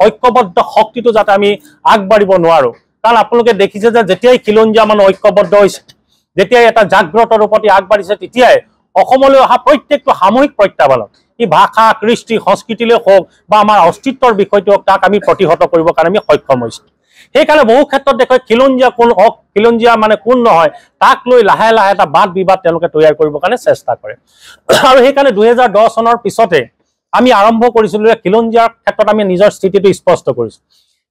ঐক্যবদ্ধ শক্তিটো যাতে আমি আগবাঢ়িব নোৱাৰো কাৰণ আপোনালোকে দেখিছে যে যেতিয়াই খিলঞ্জীয়া মানুহ ঐক্যবদ্ধ হৈছে যেতিয়াই এটা জাগ্ৰত ৰূপত আগবাঢ়িছে তেতিয়াই অসমলৈ অহা প্ৰত্যেকটো সামূহিক প্ৰত্যাহ্বানত ই ভাষা কৃষ্টি সংস্কৃতিলৈ হোক বা আমাৰ অস্তিত্বৰ বিষয়টো হোক তাক আমি প্ৰতিহত কৰিবৰ কাৰণে আমি সক্ষম হৈছোঁ সেইকাৰণে বহু ক্ষেত্ৰত দেখুৱাই খিলঞ্জীয়া কোন হওক খিলঞ্জীয়া মানে কোন নহয় তাক লৈ লাহে লাহে এটা বাদ বিবাদ তেওঁলোকে তৈয়াৰ কৰিবৰ কাৰণে চেষ্টা কৰে আৰু সেইকাৰণে 2010 চনৰ পিছতে আমি আৰম্ভ কৰিছিলোঁ যে খিলঞ্জীয়াৰ ক্ষেত্ৰত আমি নিজৰ স্থিতিটো স্পষ্ট কৰিছোঁ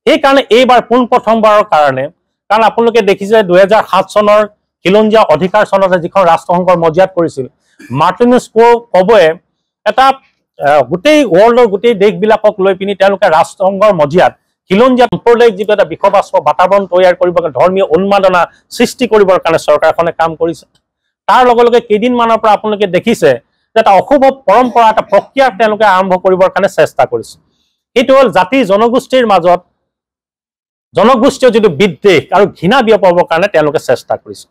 সেইকাৰণে এইবাৰ পোনপ্ৰথমবাৰৰ কাৰণে কাৰণ আপোনালোকে দেখিছে 2007 চনৰ খিলঞ্জীয়া অধিকাৰ চনতে যিখন ৰাষ্ট্ৰসংঘৰ মজিয়াত কৰিছিল মাৰ্টিনেজ কবয়ে এটা গোটেই ৱৰ্ল্ডৰ গোটেই দেশবিলাকক লৈ পিনি তেওঁলোকে ৰাষ্ট্ৰসংঘৰ মজিয়াত খিলঞ্জীয়া সম্প্ৰদায়িক যিটো এটা বিষবাস্প বাতাবৰণ তৈয়াৰ কৰিবৰ কাৰণে ধৰ্মীয় উন্মাদনা সৃষ্টি কৰিবৰ কাৰণে চৰকাৰখনে কাম কৰিছে তাৰ লগে লগে কেইদিনমানৰ পৰা আপোনালোকে দেখিছে যে এটা অশুভ পৰম্পৰা এটা প্ৰক্ৰিয়া তেওঁলোকে আৰম্ভ কৰিবৰ কাৰণে চেষ্টা কৰিছে এইটো হ'ল জাতি জনগোষ্ঠীৰ মাজত জনগোষ্ঠীয় যিটো বিদ্বেষ আৰু ঘৃণা বিয়পাবৰ কাৰণে তেওঁলোকে চেষ্টা কৰিছে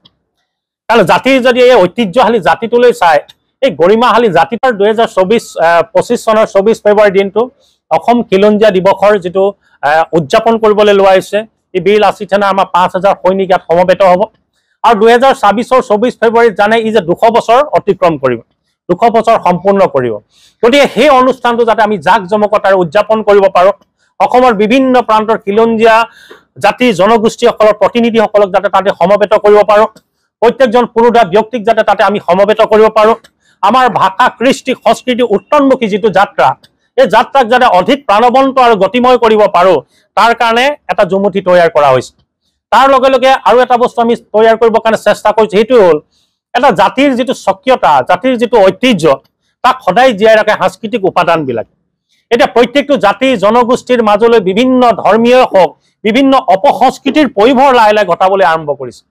কাৰণ জাতিৰ যদি এই ঐতিহ্যশালী জাতিটোলৈ চাই এই গৰিমাশালী জাতিটোৰ 2025 চনৰ 24 ফেব্ৰুৱাৰী দিনটো অসম খিলঞ্জীয়া দিৱসৰ যিটো উদযাপন কৰিবলৈ লোৱা হৈছে এই বীৰ লাচিত সেনাৰ আমাৰ 5000 সৈনিক ইয়াত সমবেত হ'ব আৰু 2026 24 ফেব্ৰুৱাৰীত জানে ই যে 200 বছৰ অতিক্ৰম কৰিব 200 বছৰ সম্পূৰ্ণ কৰিব গতিকে সেই অনুষ্ঠানটো যাতে আমি জাক জমকতাৰে উদযাপন কৰিব পাৰোঁ অসমৰ বিভিন্ন প্ৰান্তৰ খিলঞ্জীয়া জাতি জনগোষ্ঠীসকলৰ প্ৰতিনিধিসকলক যাতে তাতে সমবেত কৰিব পাৰোঁ প্ৰত্যেকজন পুৰুষা ব্যক্তিক যাতে তাতে আমি সমবেত কৰিব পাৰোঁ আমাৰ ভাষা কৃষ্টি সংস্কৃতি উত্তৰণমুখী যিটো যাত্ৰা এই যাত্ৰাক যাতে অধিক প্ৰাণৱন্ত আৰু গতিময় কৰিব পাৰোঁ তাৰ কাৰণে এটা জুমুঠি তৈয়াৰ কৰা হৈছে তাৰ লগে লগে আৰু এটা বস্তু আমি তৈয়াৰ কৰিবৰ কাৰণে চেষ্টা কৰিছোঁ সেইটো হ'ল এটা জাতিৰ যিটো স্বকীয়তা জাতিৰ যিটো ঐতিহ্য তাক সদায় জীয়াই ৰাখে সাংস্কৃতিক উপাদানবিলাক এতিয়া প্ৰত্যেকটো জাতি জনগোষ্ঠীৰ মাজলৈ বিভিন্ন ধৰ্মীয় হওক বিভিন্ন অপসংস্কৃতিৰ পৰিভৰ লাহে লাহে ঘটাবলৈ আৰম্ভ কৰিছে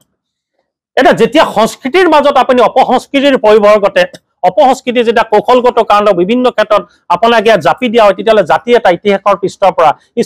এটা যেতিয়া সংস্কৃতিৰ মাজত আপুনি অপসংস্কৃতিৰ পৰিভৰ ঘটে অপসংস্কৃতি যেতিয়া কৌশলগত কাৰণত বিভিন্ন ক্ষেত্ৰত আপোনাক ইয়াত জাপি দিয়া হয় তেতিয়াহ'লে জাতি এটা ইতিহাসৰ পৃষ্ঠৰ পৰা ই